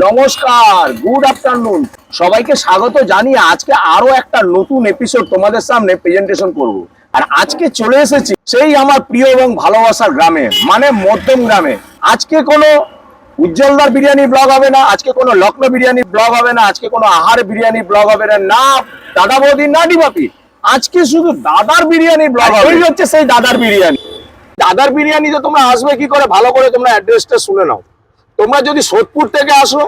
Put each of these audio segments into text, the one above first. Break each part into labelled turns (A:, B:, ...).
A: নমস্কার, good afternoon, সবাইকে স্বাগত জানিয়ে আজকে আরো একটা নতুন এপিসোড তোমাদের সামনে প্রেজেন্টেশন করব। আর আজকে চলে এসেছি সেই আমার প্রিয় এবং ভালোবাসার গ্রামে, মানে মধ্যম গ্রামে। আজকে কোনো উজ্জ্বলদার বিরিয়ানি ব্লগ হবে না, আজকে কোনো লখনৌ বিরিয়ানি ব্লগ হবে না, আজকে কোনো আহার বিরিয়ানি ব্লগ হবে না, না দাদা বৌদি না ডিবাপি, আজকে শুধু দাদার বিরিয়ানি ব্লগ হবে। এই হচ্ছে সেই দাদার বিরিয়ানি। দাদার বিরিয়ানিতে তোমরা আসবে কি করে, ভালো করে তোমরা অ্যাড্রেসটা শুনে নাও। তোমরা যদি সোদপুর থেকে আসো,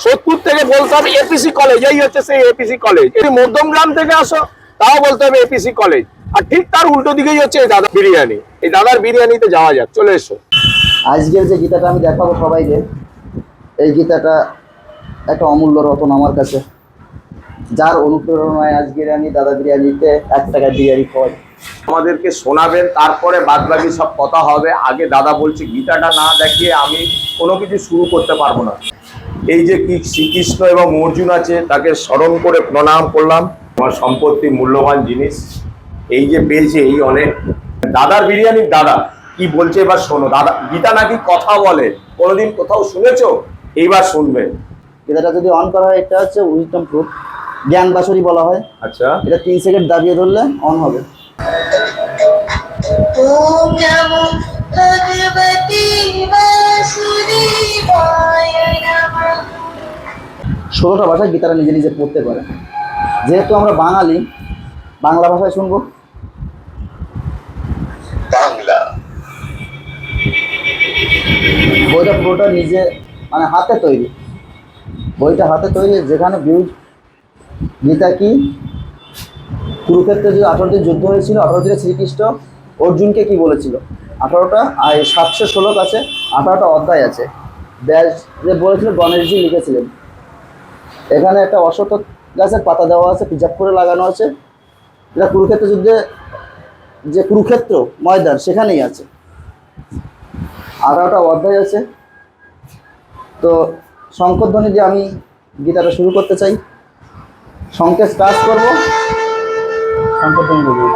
A: সোদপুর থেকে বলতে হবে এপিসি কলেজ, এই হচ্ছে সেই এপিসি কলেজ। যদি মধ্যমগ্রাম থেকে আসো তাও বলতে হবে এপিসি কলেজ। আর ঠিক তার উল্টো দিকেই হচ্ছে এই দাদার বিরিয়ানি। এই দাদার বিরিয়ানিতে যাওয়া যাক, চলে এসো।
B: আজকের যে গীতাটা আমি দেখাবো সবাইকে, এই গীতাটা একটা অমূল্য রতন আমার কাছে, যার অনুপ্রেরণায় আজকের আমি দাদা বিরিয়ানিতে 1 টাকা বিরিয়ানি খাওয়াই।
A: আমাদেরকে শোনাবেন, তারপরে বাদবাকি সব কথা হবে। আগে দাদা বলছে গীতাটা না দেখিয়ে আমি কোনো কিছু শুরু করতে পারবো না। এই যে কি শ্রীকৃষ্ণ এবং অর্জুন আছে, তাকে স্মরণ করে প্রণাম করলাম। আমার সম্পত্তি মূল্যবান জিনিস এই যে পেয়েছে, এই অনেক। দাদার বিরিয়ানির দাদা কি বলছে এবার শোনো। দাদা গীতা নাকি কথা বলে, কোনোদিন কোথাও শুনেছো? এইবার শুনবে।
B: গীতাটা যদি অন করা হয়, এটা হচ্ছে উইজডম ফ্রুট, জ্ঞান বাসুরি বলা হয়।
A: আচ্ছা,
B: এটা 3 সেকেন্ড দাবিয়ে ধরলে অন হবে।
C: ওম নমো ভগবতে বাসুদেবায় নমঃ।
B: 16টা ভাষায় গীতাটা নিজে নিজে পড়তে পারে। যেহেতু আমরা বাঙালি, বাংলা ভাষায় শুনবো।
C: বাংলা
B: বইটা পুরোটা নিজে মানে হাতে তৈরি, বইটা হাতে তৈরি। যেখানে ভিউজ গীতা কি, কুরুক্ষেত্রে যে 18 দিন যুদ্ধ হয়েছিল, 18 দিনে শ্রীকৃষ্ণ অর্জুনকে কি বলেছিল, 18টা আর 700 শ্লোক আছে, 18টা অধ্যায় আছে। ব্যাস যে বলেছিল গণেশজি লিখেছিলেন। এখানে একটা অশ্বত্থ গাছের পাতা দেওয়া আছে, প্রিজার্ভ করে লাগানো আছে। এটা কুরুক্ষেত্র যুদ্ধে, যে কুরুক্ষেত্র ময়দান, সেখানেই আছে। 18টা অধ্যায় আছে। তো শঙ্করধ্বনি দিয়ে আমি গীতাটা শুরু করতে চাই। শঙ্কে স্টার্ট করবো, শঙ্করধ্বনি বলবো।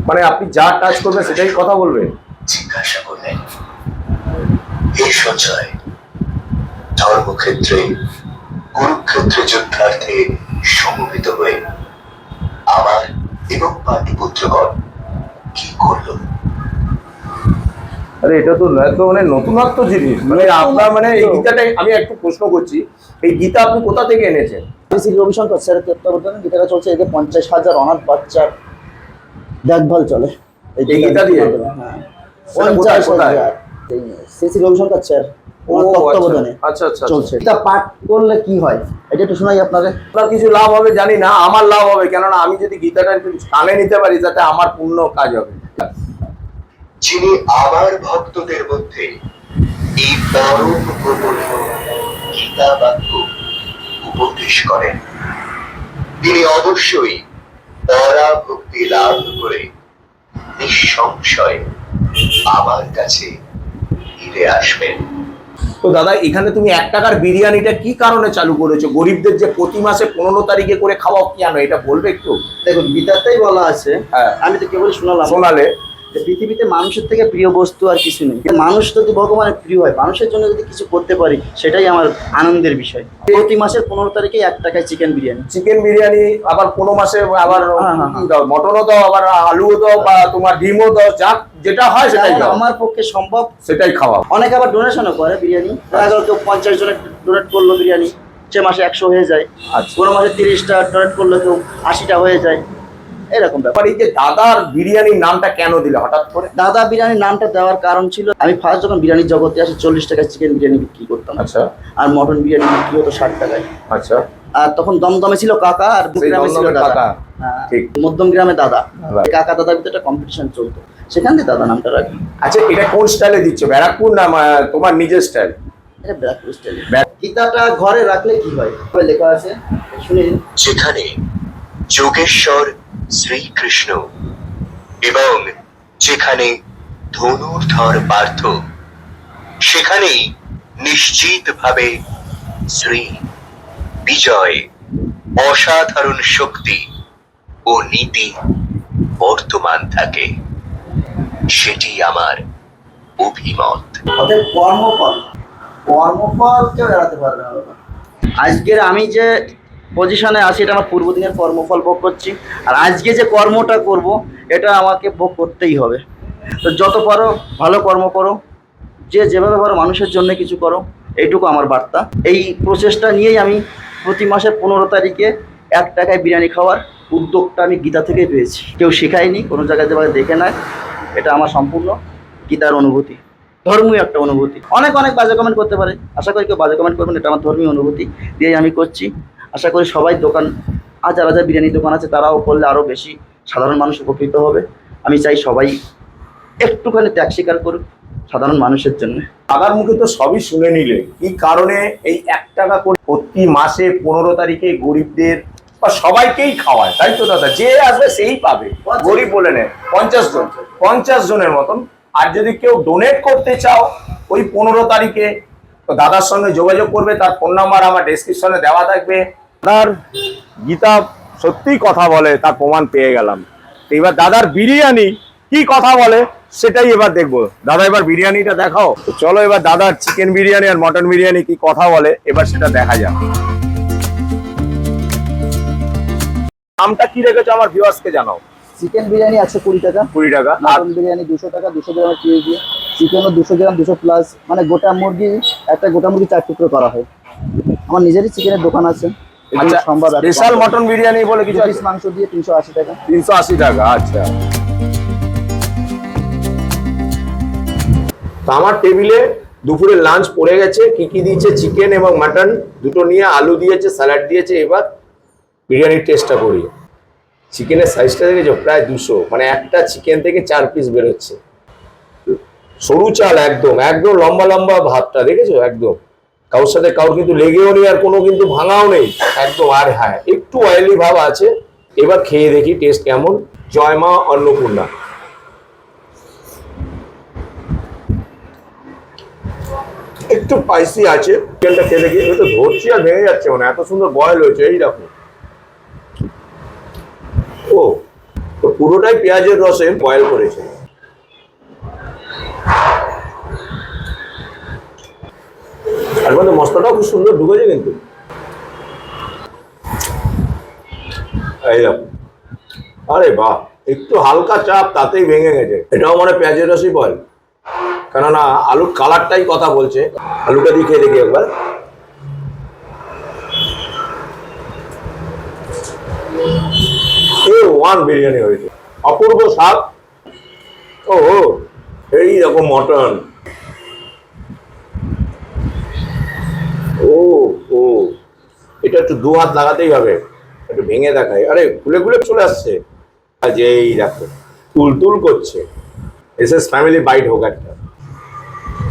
A: মানে আপনি যা টাচ করবেন সেটাই কথা বলবে।
C: জিজ্ঞাসা করলেন, হে সঞ্জয়, ধর্মক্ষেত্রে কুরুক্ষেত্রে যুদ্ধার্থে সমবেত হয়ে আমার এবং পাণ্ডুপুত্রগণ কি করল?
A: আরে এটা তো মানে নতুনত্ব জিনিস। মানে আপনার মানে এই গীতাটা আমি একটু প্রশ্ন করছি, এই গীতা আপনি কোথা থেকে এনেছেন?
B: শ্রী রবিশঙ্কর স্যারের তত্ত্বাবধানে গীতাটা চলছে। এতে 50,000 অনাথ বাচ্চার দেখভাল চলে
A: এই গীতা দিয়ে?
B: হ্যাঁ,
A: সেটা কোথায়?
B: 50,000 শ্রী রবিশঙ্কর স্যার তত্ত্বাবধানে
A: আচ্ছা আচ্ছা
B: চলছে। এটা পাঠ করলে কি হয়, এটা একটু শোনাই আপনাদের।
A: আপনার কিছু লাভ হবে জানি না, আমার লাভ হবে, কেননা আমি যদি গীতাটা একটু কানে নিতে পারি তাতে আমার পূর্ণ কাজ হবে।
C: যিনি আমার ভক্তদের মধ্যে এই পরম গোপনীয় গীতা বাক্য উপদেশ করেন, তিনি অবশ্যই পরাভক্তি লাভ করে নিঃসংশয় আমার কাছে ফিরে আসবেন।
A: তো দাদা, এখানে তুমি 1 টাকার বিরিয়ানিটা কি কারণে চালু করেছো? গরিবদের যে প্রতি মাসে 15 তারিখে করে খাওয়াও কেন, এটা বলবে একটু?
B: দেখুন, গীতাতেই বলা আছে,
A: হ্যাঁ,
B: আমি তো কেবল শোনালাম,
A: শোনালে।
B: যে পৃথিবীতে মানুষের থেকে প্রিয় বস্তু আর কিছু নেই। মানুষ যদি ভগবানের প্রিয় হয়, মানুষের জন্য যদি কিছু করতে পারি, সেটাই আমার আনন্দের বিষয়। প্রতি মাসের 15 তারিখে 1 টাকায় চিকেন বিরিয়ানি।
A: চিকেন বিরিয়ানি, আবার কোনো মাসে আবার মটনও দাও, আবার আলুও দাও, বা তোমার ডিমও দাও, যা যেটা হয় সেটাই দাও।
B: আমার পক্ষে সম্ভব
A: সেটাই খাওয়া।
B: অনেকে আবার ডোনেশনও করে বিরিয়ানি। দেখা গেল কেউ 50 জনের ডোনেট করলো বিরিয়ানি, সে মাসে 100 হয়ে যায়।
A: আচ্ছা,
B: কোনো মাসে 30টা ডোনেট করলো, কেউ 80টা হয়ে যায়, এরকম ব্যাপার।
A: এই যে দাদার বিরিয়ানির নামটা কেন দিলে হঠাৎ করে?
B: দাদা বিরিয়ানির নামটা দেওয়ার কারণ ছিল, আমি ফার্স্ট যখন বিরিয়ানির জগতে আসি 40 টাকায় চিকেন বিরিয়ানি বিক্রি করতাম।
A: আচ্ছা
B: আর মটন বিরিয়ানি বিক্রি হতো 60 টাকায়।
A: আচ্ছা,
B: আর তখন দমদমে ছিল কাকা, আর
A: সেই
B: গ্রামে ছিল
A: দমদমের
B: দাদা।
A: কাকা।
B: হ্যাঁ,
A: ঠিক।
B: মধ্যম গ্রামে দাদা।
A: দাদা।
B: কাকা দাদার ভিতরে একটা কম্পিটিশন চলতো, সেখান থেকে দাদা নামটা রাখি।
A: আচ্ছা, এটা কোন স্টাইলে দিচ্ছ? ব্যারাকপুর না তোমার নিজের স্টাইল?
B: এটা ব্যারাকপুর স্টাইল। গীতাটা ঘরে রাখলে কি হয়, লেখা আছে, শুনে নিন।
C: যেখানে যোগেশ্বর শ্রীকৃষ্ণ এবং যেখানে ধনুর্ধর পার্থ, সেখানেই নিশ্চিতভাবে শ্রী বিজয়, অসাধারণ শক্তি ও নীতি বর্তমান থাকে, সেটি আমার অভিমত।
B: অতএব কর্মফল কেউ এড়াতে পারবে না বাবা। আজকের আমি যে পজিশনে আছি এটা আমার পূর্বদিনের কর্মফল ভোগ করছি, আর আজকে যে কর্মটা করব এটা আমাকে ভোগ করতেই হবে। তো যত পারো ভালো কর্ম করো, যে যেভাবে পারো মানুষের জন্য কিছু করো, এইটুকু আমার বার্তা। এই প্রচেষ্টা নিয়েই আমি প্রতি মাসের 15 তারিখে 1 টাকায় বিরিয়ানি খাওয়ার উদ্যোগটা আমি গীতা থেকেই পেয়েছি। কেউ শেখায়নি, কোনো জায়গায় যেভাবে দেখে নেয়, এটা আমার সম্পূর্ণ গীতার অনুভূতি, ধর্মীয় একটা অনুভূতি। অনেক বাজে কমেন্ট করতে পারে, আশা করি কেউ বাজে কমেন্ট করবেন, এটা আমার ধর্মীয় অনুভূতি দিয়েই আমি করছি। আশা করি সবাই দোকান, যারা বিরিয়ানি দোকান আছে তারাও করলে আরও বেশি সাধারণ মানুষ উপকৃত হবে। আমি চাই সবাই একটুখানি ত্যাগ স্বীকার করুক সাধারণ মানুষের জন্য।
A: দাদার মুখে তো সবই শুনে নিলে, কি কারণে এই 1 টাকা করে প্রতি মাসে 15 তারিখে গরিবদের বা সবাইকেই খাওয়ায়, তাই তো দাদা? যে আসবে সেই পাবে, গরিব বলে নেয় 50 জনের মতন। আর যদি কেউ ডোনেট করতে চাও ওই 15 তারিখে, তো দাদার সঙ্গে যোগাযোগ করবে, তার ফোন নাম্বার আমার ডেসক্রিপশনে দেওয়া থাকবে। দাদার গীতা সত্যিই কথা বলে, তার প্রমাণ পেয়ে গেলাম। এবার দাদার বিরিয়ানি কি কথা বলে সেটাই এবার দেখবো। দাদা এবার বিরিয়ানিটা দেখাও। তো চলো এবার দাদার চিকেন বিরিয়ানি আর মটন বিরিয়ানি কি কথা বলে এবার সেটা দেখা যাক। দামটা কি রেখেছো আমার ভিউয়ার্সকে জানাও।
B: চিকেন বিরিয়ানি আছে 20 টাকা,
A: 20 টাকা। আর
B: মটন বিরিয়ানি 200 টাকা, 200 গ্রামের পিস দিয়ে। চিকেনও 200 গ্রাম, 200 প্লাস, মানে গোটা মুরগি, একটা গোটা মুরগি 4 টুকরো করা হয়। আমার নিজেরই চিকেনের দোকান আছে।
A: আচ্ছা, স্পেশাল মটন বিরিয়ানি বলে কিছু
B: পিস মাংস দিয়ে 380 টাকা।
A: 380 টাকা। আচ্ছা, তো আমার টেবিলে দুপুরে লাঞ্চ পড়ে গেছে। কি কি দিয়েছে? চিকেন এবং মাটন দুটো নিয়ে, আলু দিয়েছে, স্যালাড দিয়েছে। এবার বিরিয়ানির টেস্টটা করি। চিকেনের সাইজটা দেখেছো? প্রায় 200, মানে একটা চিকেন থেকে 4 পিস বেরোচ্ছে। সরু চাল, একদম লম্বা লম্বা ভাতটা দেখেছো? একদম কারোর সাথে কারোর কিন্তু লেগেও নেই, আর কোনো কিন্তু ভাঙাও নেই একদম। আর হ্যাঁ, একটু অয়েলি ভাব আছে। এবার খেয়ে দেখি টেস্ট কেমন। জয় মা অন্নপূর্ণা। একটু স্পাইসি আছে। চিকেনটা খেয়ে দেখি। তো ধরছি আর ভেঙে যাচ্ছে, মানে এত সুন্দর বয়েল হয়েছে। এই দেখো, ও তো পুরোটাই পেঁয়াজের রসে বয়েল করেছে। আর মধ্যে মশলাটাও খুব সুন্দর ঢুকেছে কিন্তু। এই দেখো, আরে বাহ, একটু হালকা চাপ তাতেই ভেঙে গেছে। এটাও মানে পেঁয়াজের রসই বয়েল, কেননা আলুর কালারটাই কথা বলছে। আলুটা দিয়ে খেয়ে দেখি একবার। ওয়ান বিরিয়ানি হয়েছে, অপূর্ব স্বাদ। ও এই রকম মটন। ও এটা একটু 2 হাত লাগাতেই হবে, একটু ভেঙে দেখায়। আরে খুলে চলে আসছে। আজ এই দেখো, তুল করছে। এসএস ফ্যামিলি বাইট হোক একটা।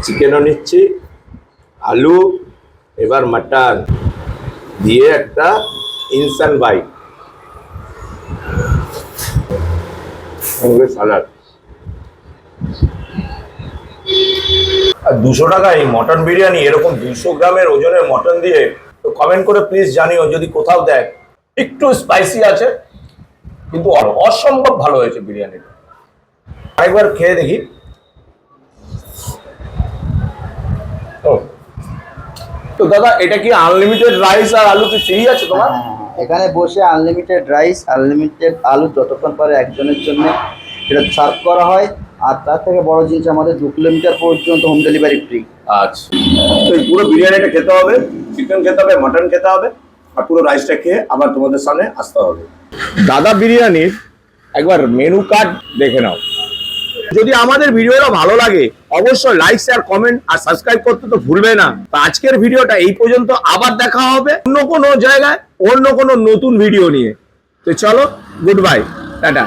A: চিকেনও নিচ্ছি, আলু, এবার মাটন দিয়ে একটা ইনসান বাইট, সালাড। আর 200 টাকা এই মটন বিরিয়ানি, এরকম 200 গ্রামের ওজনের মটন দিয়ে। তো কমেন্ট করে প্লিজ জানিও যদি কোথাও দেয়। একটু স্পাইসি আছে, কিন্তু অসম্ভব ভালো হয়েছে বিরিয়ানিটা। আরেকবার খেয়ে দেখি। তো দাদা, এটা কি আনলিমিটেড রাইস আর আলু কি ফ্রি আছে তোমার?
B: এখানে বসে আনলিমিটেড রাইস, আনলিমিটেড আলু যতক্ষণ পারে একজনের জন্য সেটা সার্ভ করা হয়। আর তার থেকে বড় জিনিস, আমাদের 2 কিলোমিটার পর্যন্ত হোম ডেলিভারি ফ্রি।
A: আচ্ছা, তো এই পুরো বিরিয়ানিটা খেতে হবে, চিকেন খেতে হবে, মটন খেতে হবে, আর পুরো রাইসটা খেয়ে আবার তোমাদের সামনে আসতে হবে। দাদা বিরিয়ানির একবার মেনু কার্ড দেখে নাও। যদি আমাদের ভিডিওটা ভালো লাগে অবশ্যই লাইক, শেয়ার, কমেন্ট আর সাবস্ক্রাইব করতে তো ভুলবে না। তো আজকের ভিডিওটা এই পর্যন্ত, আবার দেখা হবে অন্য কোনো জায়গায় অন্য কোনো নতুন ভিডিও নিয়ে। তো চলো, গুড বাই, টাটা।